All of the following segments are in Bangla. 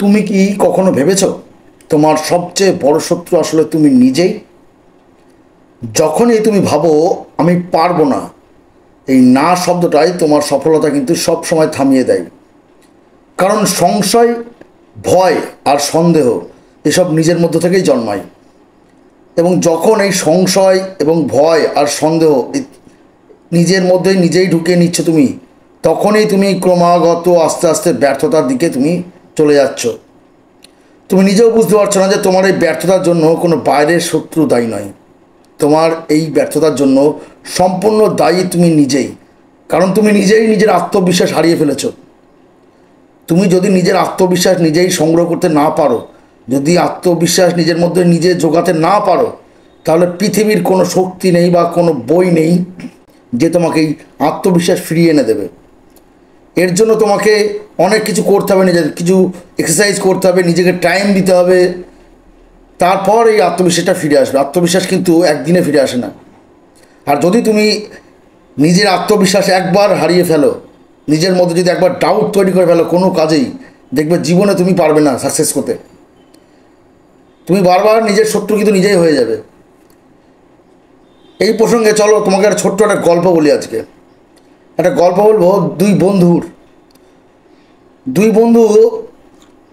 তুমি কি কখনো ভেবেছো তোমার সবচেয়ে বড় শত্রু আসলে তুমি নিজেই? যখনই তুমি ভাবো আমি পারবো না, এই না শব্দটাই তোমার সফলতা কিন্তু সব সময় থামিয়ে দেয়। কারণ সংশয়, ভয় আর সন্দেহ এসব নিজের মধ্য থেকেই জন্মায়। এবং যখন এই সংশয় এবং ভয় আর সন্দেহ নিজের মধ্যেই নিজেই ঢুকিয়ে নিচ্ছ তুমি, তখনই তুমি ক্রমাগত আস্তে আস্তে ব্যর্থতার দিকে তুমি চলে যাচ্ছ। তুমি নিজেও বুঝতে পারছো না যে তোমার এই ব্যর্থতার জন্য কোনো বাইরের শত্রু দায়ী নয়। তোমার এই ব্যর্থতার জন্য সম্পূর্ণ দায়ী তুমি নিজেই। কারণ তুমি নিজেই নিজের আত্মবিশ্বাস হারিয়ে ফেলেছো। তুমি যদি নিজের আত্মবিশ্বাস নিজেই সংগ্রহ করতে না পারো, যদি আত্মবিশ্বাস নিজের মধ্যে নিজে জোগাতে না পারো, তাহলে পৃথিবীর কোনো শক্তি নেই বা কোনো বই নেই যে তোমাকে এই আত্মবিশ্বাস ফিরিয়ে এনে দেবে। এর জন্য তোমাকে অনেক কিছু করতে হবে, নিজের কিছু এক্সারসাইজ করতে হবে, নিজেকে টাইম দিতে হবে, তারপর এই আত্মবিশ্বাসটা ফিরে আসবে। আত্মবিশ্বাস কিন্তু একদিনে ফিরে আসে না। আর যদি তুমি নিজের আত্মবিশ্বাস একবার হারিয়ে ফেলো, নিজের মধ্যে যদি একবার ডাউট তৈরি করে ফেলো কোনো কাজেই, দেখবে জীবনে তুমি পারবে না সাকসেস করতে। তুমি বারবার নিজের শত্রু কিন্তু নিজেই হয়ে যাবে। এই প্রসঙ্গে চলো তোমাকে একটা ছোট্ট একটা গল্প বলি। আজকে একটা গল্প বলবো দুই বন্ধু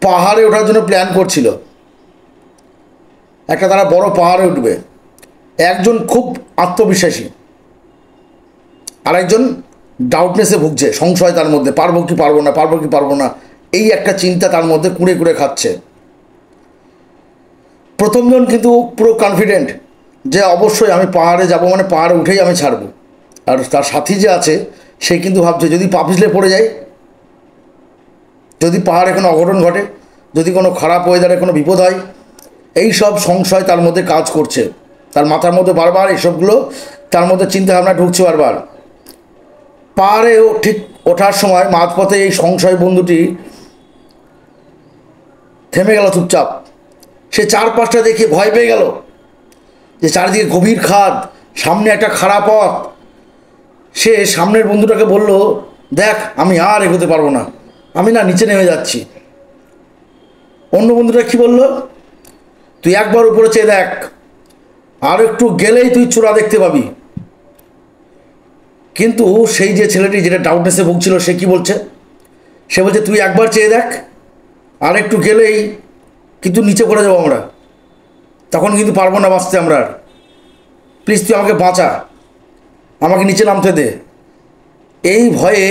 পাহাড়ে ওঠার জন্য প্ল্যান করছিল। তারা বড় পাহাড়ে উঠবে। একজন খুব আত্মবিশ্বাসী, আর একজন ডাউটনেসে ভুগছে, সংশয় তার মধ্যে, পারবো কি পারবো না, এই একটা চিন্তা তার মধ্যে কুড়ে কুড়ে খাচ্ছে। প্রথমজন কিন্তু পুরো কনফিডেন্ট যে অবশ্যই আমি পাহাড়ে যাব, মানে পাহাড়ে উঠেই আমি ছাড়বো। আর তার সাথী যে আছে সে কিন্তু ভাবছে যদি পা পিছলে পড়ে যায়, যদি পাহাড়ে কোনো অঘটন ঘটে, যদি কোনো খারাপ ওয়েদারে কোনো বিপদ হয়, এই সব সংশয় তার মধ্যে কাজ করছে। তার মাথার মধ্যে বারবার এইসবগুলো তার মধ্যে চিন্তাভাবনা ঢুকছে বারবার। পাহাড়েও ঠিক ওঠার সময় মাঝপথে এই সংশয় বন্ধুটি থেমে গেল চুপচাপ। সে চারপাশটা দেখে ভয় পেয়ে গেল যে চারিদিকে গভীর খাদ, সামনে একটা খারাপ পথ। সে সামনের বন্ধুটাকে বলল, দেখ আমি আর এগোতে পারবো না, আমি না নিচে নেমে যাচ্ছি। অন্য বন্ধুটা কি বলল, তুই একবার উপরে চেয়ে দেখ, আর একটু গেলেই তুই চূড়া দেখতে পাবি। কিন্তু সেই যে ছেলেটি যেটা ডাউটনেসে ভুগছিল সে কি বলছে, সে বলছে তুই একবার চেয়ে দেখ, আর একটু গেলেই কিন্তু নিচে পড়ে যাবো আমরা, তখন কিন্তু পারবো না বাঁচতে আমরা আর। প্লিজ তুই আমাকে বাঁচা, আমাকে নিচে নামতে দে। এই ভয়ে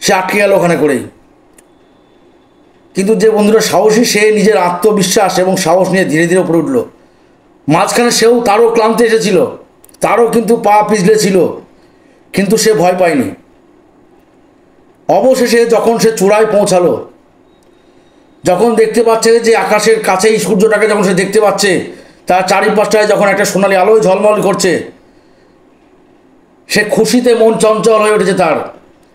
সে আটকে গেল ওখানে করেই। কিন্তু যে বন্ধুরা সাহসী, সে নিজের আত্মবিশ্বাস এবং সাহস নিয়ে ধীরে ধীরে উপরে উঠল। মাঝখানে তারও ক্লান্তি এসেছিল, তারও কিন্তু পা পিছলে ছিল, কিন্তু সে ভয় পায়নি। অবশেষে যখন সে চূড়ায় পৌঁছালো, যখন দেখতে পাচ্ছে যে আকাশের কাছেই সূর্যটাকে যখন সে দেখতে পাচ্ছে, তার চারিপাশটায় যখন একটা সোনালি আলোয় ঝলমল করছে, সে খুশিতে মন চঞ্চল হয়ে উঠেছে। তার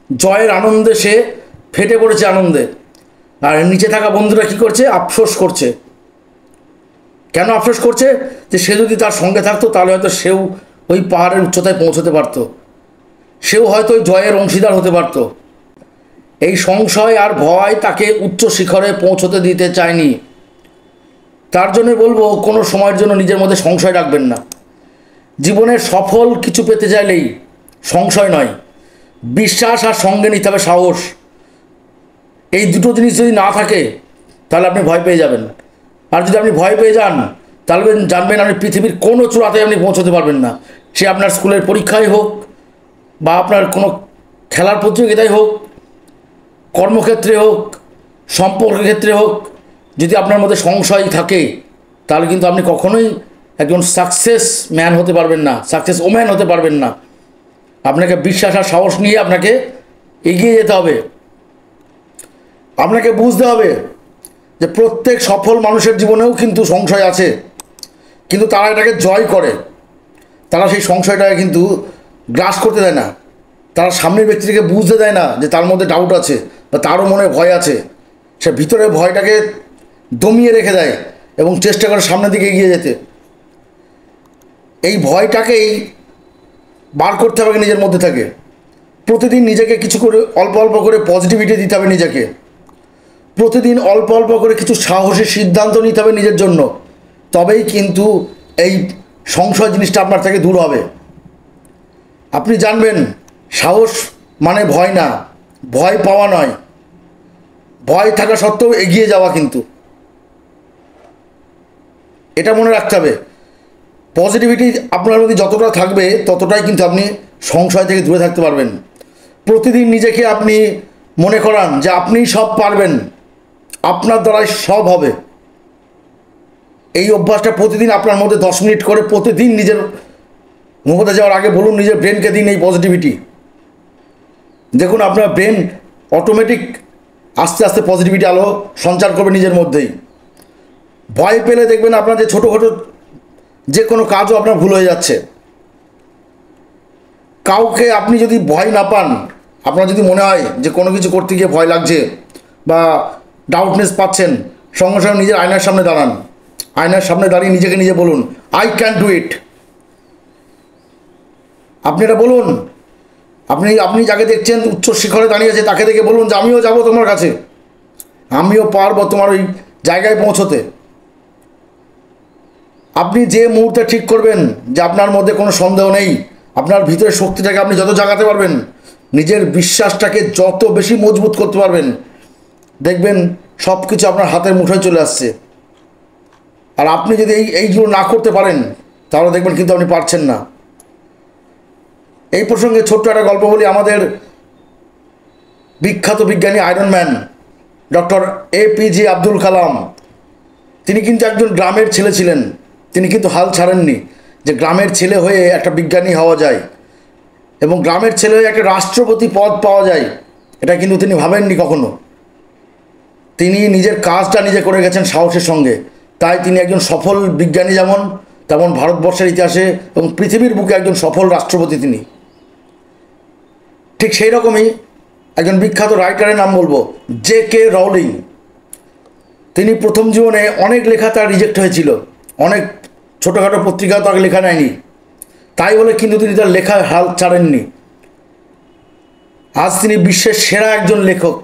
জয়ের আনন্দে সে ফেটে পড়েছে আনন্দে। আর নিচে থাকা বন্ধুরা কী করছে, আফসোস করছে। কেন আফসোস করছে, যে সে যদি তার সঙ্গে থাকতো তাহলে হয়তো সেও ওই পাহাড়ের উচ্চতায় পৌঁছতে পারতো, সেও হয়তো ওই জয়ের অংশীদার হতে পারতো। এই সংশয় আর ভয় তাকে উচ্চ শিখরে পৌঁছতে দিতে চায়নি। তার জন্য বলবো, কোনো সময়ের জন্য নিজের মধ্যে সংশয় রাখবেন না। জীবনের সফল কিছু পেতে চাইলেই সংশয় নয়, বিশ্বাস আর সঙ্গে নিতে হবে সাহস। এই দুটো জিনিস যদি না থাকে তাহলে আপনি ভয় পেয়ে যাবেন। আর যদি আপনি ভয় পেয়ে যান তাহলে জানবেন আপনি পৃথিবীর কোনো চূড়াতে আপনি পৌঁছতে পারবেন না। সে আপনার স্কুলের পরীক্ষায় হোক, বা আপনার কোনো খেলার প্রতিযোগিতায় হোক, কর্মক্ষেত্রে হোক, সম্পর্কের ক্ষেত্রে হোক, যদি আপনার মধ্যে সংশয় থাকে তাহলে কিন্তু আপনি কখনোই একজন সাকসেস ম্যান হতে পারবেন না, সাকসেস ওম্যান হতে পারবেন না। আপনাকে বিশ্বাস আর সাহস নিয়ে আপনাকে এগিয়ে যেতে হবে। আপনাকে বুঝতে হবে যে প্রত্যেক সফল মানুষের জীবনেও কিন্তু সংশয় আছে, কিন্তু তারা এটাকে জয় করে। তারা সেই সংশয়টাকে কিন্তু গ্রাস করতে দেয় না। তারা সামনের ব্যক্তিকে বুঝতে দেয় না যে তার মধ্যে ডাউট আছে বা তারও মনে ভয় আছে। সে ভিতরে ভয়টাকে দমিয়ে রেখে দেয় এবং চেষ্টা করে সামনের দিকে এগিয়ে যেতে। এই ভয়টাকেই বার করতে হবে নিজের মধ্যে থাকে। প্রতিদিন নিজেকে কিছু করে অল্প অল্প করে পজিটিভিটি দিতে হবে নিজেকে। প্রতিদিন অল্প অল্প করে কিছু সাহসী সিদ্ধান্ত নিতে হবে নিজের জন্য, তবেই কিন্তু এই সংশয় জিনিসটা আপনার থেকে দূর হবে। আপনি জানবেন সাহস মানে ভয় না, ভয় পাওয়া নয়, ভয় থাকা সত্ত্বেও এগিয়ে যাওয়া। কিন্তু এটা মনে রাখতে হবে, পজিটিভিটি আপনার মধ্যে যতটা থাকবে ততটাই কিন্তু আপনি সংশয় থেকে দূরে থাকতে পারবেন। প্রতিদিন নিজেকে আপনি মনে করান যে আপনিই সব পারবেন, আপনার দ্বারাই সব হবে। এই অভ্যাসটা প্রতিদিন আপনার মধ্যে 10 মিনিট করে প্রতিদিন নিজের ঘুমোতে যাওয়ার আগে বলুন, নিজের ব্রেনকে দিন এই পজিটিভিটি। দেখুন আপনার ব্রেন অটোমেটিক আস্তে আস্তে পজিটিভিটি আলো সঞ্চার করবে নিজের মধ্যেই। ভয় পেলে দেখবেন আপনার যে ছোটোখাটো যে কোনো কাজও আপনার ভুল হয়ে যাচ্ছে। কাউকে আপনি যদি ভয় না পান, আপনার যদি মনে হয় যে কোনো কিছু করতে গিয়ে ভয় লাগছে বা ডাউটনেস পাচ্ছেন, সঙ্গে সঙ্গে নিজের আয়নার সামনে দাঁড়ান। আয়নার সামনে দাঁড়িয়ে নিজেকে নিজে বলুন, আই ক্যান ডু ইট। আপনি এটা বলুন। আপনি যাকে দেখছেন উচ্চ শিখরে দাঁড়িয়েছে, তাকে দেখে বলুন যে আমিও যাব তোমার কাছে, আমিও পারবো তোমার ওই জায়গায় পৌঁছতে। আপনি যে মুহূর্তে ঠিক করবেন যে আপনার মধ্যে কোনো সন্দেহ নেই, আপনার ভিতরের শক্তিটাকে আপনি যত জাগাতে পারবেন, নিজের বিশ্বাসটাকে যত বেশি মজবুত করতে পারবেন, দেখবেন সব কিছু আপনার হাতের মুঠোয় চলে আসছে। আর আপনি যদি এইগুলো না করতে পারেন, তাহলে দেখবেন কিন্তু আপনি পারছেন না। এই প্রসঙ্গে ছোট্ট একটা গল্প বলি। আমাদের বিখ্যাত বিজ্ঞানী iron man doctor APJ Abdul Kalam, তিনি কিন্তু একজন গ্রামের ছেলে ছিলেন। তিনি কিন্তু হাল ছাড়েননি যে গ্রামের ছেলে হয়ে একটা বিজ্ঞানী হওয়া যায় এবং গ্রামের ছেলে হয়ে একটা রাষ্ট্রপতি পদ পাওয়া যায়, এটা কিন্তু তিনি ভাবেননি কখনো। তিনি নিজের কাজটা নিজে করে গেছেন সাহসের সঙ্গে। তাই তিনি একজন সফল বিজ্ঞানী যেমন, তেমন ভারতবর্ষের ইতিহাসে এবং পৃথিবীর বুকে একজন সফল রাষ্ট্রপতি তিনি। ঠিক সেই রকমই একজন বিখ্যাত রাইটারের নাম বলবো, JK রাউলিং। তিনি প্রথম জীবনে অনেক লেখা তার রিজেক্ট হয়েছিল, অনেক ছোটোখাটো পত্রিকাও তাকে লেখা নেয়নি। তাই বলে কিন্তু তিনি তার লেখার হাল ছাড়েননি। আজ তিনি বিশ্বের সেরা একজন লেখক,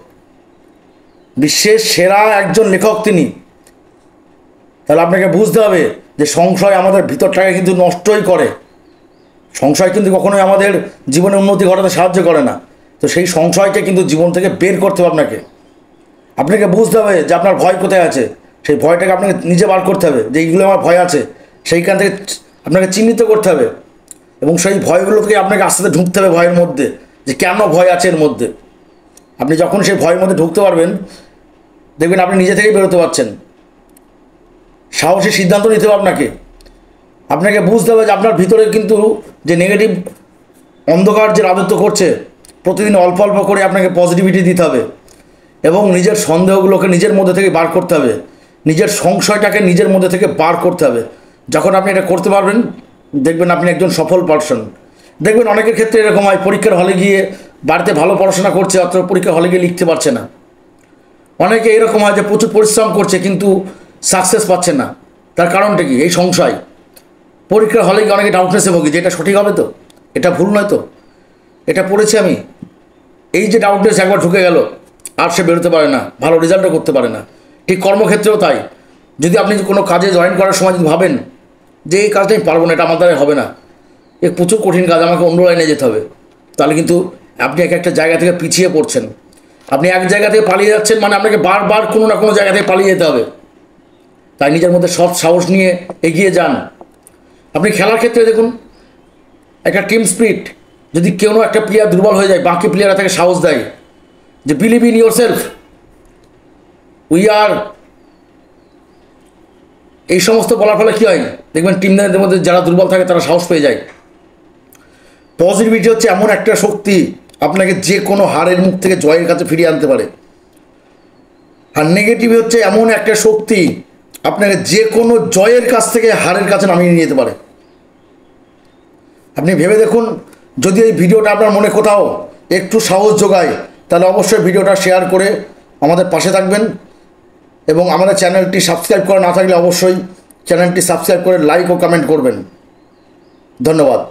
বিশ্বের সেরা একজন লেখক তিনি। তাহলে আপনাকে বুঝতে হবে যে সংশয় আমাদের ভিতরটাকে কিন্তু নষ্টই করে। সংশয় কিন্তু কখনোই আমাদের জীবনে উন্নতি ঘটাতে সাহায্য করে না। তো সেই সংশয়কে কিন্তু জীবন থেকে বের করতে হবে আপনাকে বুঝতে হবে যে আপনার ভয় কোথায় আছে। সেই ভয়টাকে আপনাকে নিজে বার করতে হবে যে এইগুলো আমার ভয় আছে, সেইখান থেকে আপনাকে চিহ্নিত করতে হবে এবং সেই ভয়গুলো থেকে আপনাকে আস্তে আস্তে ঢুকতে হবে ভয়ের মধ্যে, যে কেন ভয় আছে এর মধ্যে। আপনি যখন সেই ভয়ের মধ্যে ঢুকতে পারবেন, দেখবেন আপনি নিজে থেকেই বেরোতে পারছেন। সাহসী সিদ্ধান্ত নিতে হবে আপনাকে বুঝতে হবে যে আপনার ভিতরে কিন্তু যে নেগেটিভ অন্ধকার যে রাজত্ব করছে, প্রতিদিন অল্প অল্প করে আপনাকে পজিটিভিটি দিতে হবে এবং নিজের সন্দেহগুলোকে নিজের মধ্যে থেকে বার করতে হবে, নিজের সংশয়টাকে নিজের মধ্যে থেকে বার করতে হবে। যখন আপনি এটা করতে পারবেন, দেখবেন আপনি একজন সফল পারসন। দেখবেন অনেকের ক্ষেত্রে এরকম হয়, পরীক্ষার হলে গিয়ে বাড়িতে ভালো পড়াশোনা করছে, অথচ পরীক্ষার হলে গিয়ে লিখতে পারছে না। অনেকে এরকম হয় যে প্রচুর পরিশ্রম করছে কিন্তু সাকসেস পাচ্ছে না। তার কারণটা কি? এই সংশয়। পরীক্ষার হলে গিয়ে অনেকে ডাউটনেসে ভোগে যে এটা সঠিক হবে তো, এটা ভুল নয় তো, এটা পড়েছি আমি। এই যে ডাউটনেস একবার ঢুকে গেল, আর সে বেরোতে পারে না, ভালো রেজাল্টও করতে পারে না। ঠিক কর্মক্ষেত্রেও তাই। যদি আপনি কোনো কাজে জয়েন করার সময় যদি ভাবেন যে এই কাজটা আমি পারবো না, এটা আমার দ্বারা হবে না, এ প্রচুর কঠিন কাজ, আমাকে অন্য লাইনে যেতে হবে, তাহলে কিন্তু আপনি এক একটা জায়গা থেকে পিছিয়ে পড়ছেন। আপনি এক জায়গা থেকে পালিয়ে যাচ্ছেন, মানে আপনাকে বারবার কোনো না কোনো জায়গা থেকে পালিয়ে যেতে হবে। তাই নিজের মধ্যে সৎ সাহস নিয়ে এগিয়ে যান। আপনি খেলার ক্ষেত্রে দেখুন, একটা টিম স্পিরিট, যদি কোনো একটা প্লেয়ার দুর্বল হয়ে যায়, বাকি প্লেয়াররা তাকে সাহস দেয় যে believe in your self, we are, এই সমস্ত বলার ফলে কী হয়, দেখবেন টিমদের মধ্যে যারা দুর্বল থাকে তারা সাহস পেয়ে যায়। পজিটিভিটি হচ্ছে এমন একটা শক্তি, আপনাকে যে কোনো হারের মুখ থেকে জয়ের কাছে ফিরিয়ে আনতে পারে। আর নেগেটিভ হচ্ছে এমন একটা শক্তি, আপনাকে যে কোনো জয়ের কাছ থেকে হারের কাছে নামিয়ে নিয়ে যেতে পারে। আপনি ভেবে দেখুন, যদি এই ভিডিওটা আপনার মনে কোথাও একটু সাহস যোগায়, তাহলে অবশ্যই ভিডিওটা শেয়ার করে আমাদের পাশে থাকবেন এবং আমাদের চ্যানেলটি সাবস্ক্রাইব করা না থাকলে অবশ্যই চ্যানেলটি সাবস্ক্রাইব করে লাইক ও কমেন্ট করবেন। ধন্যবাদ।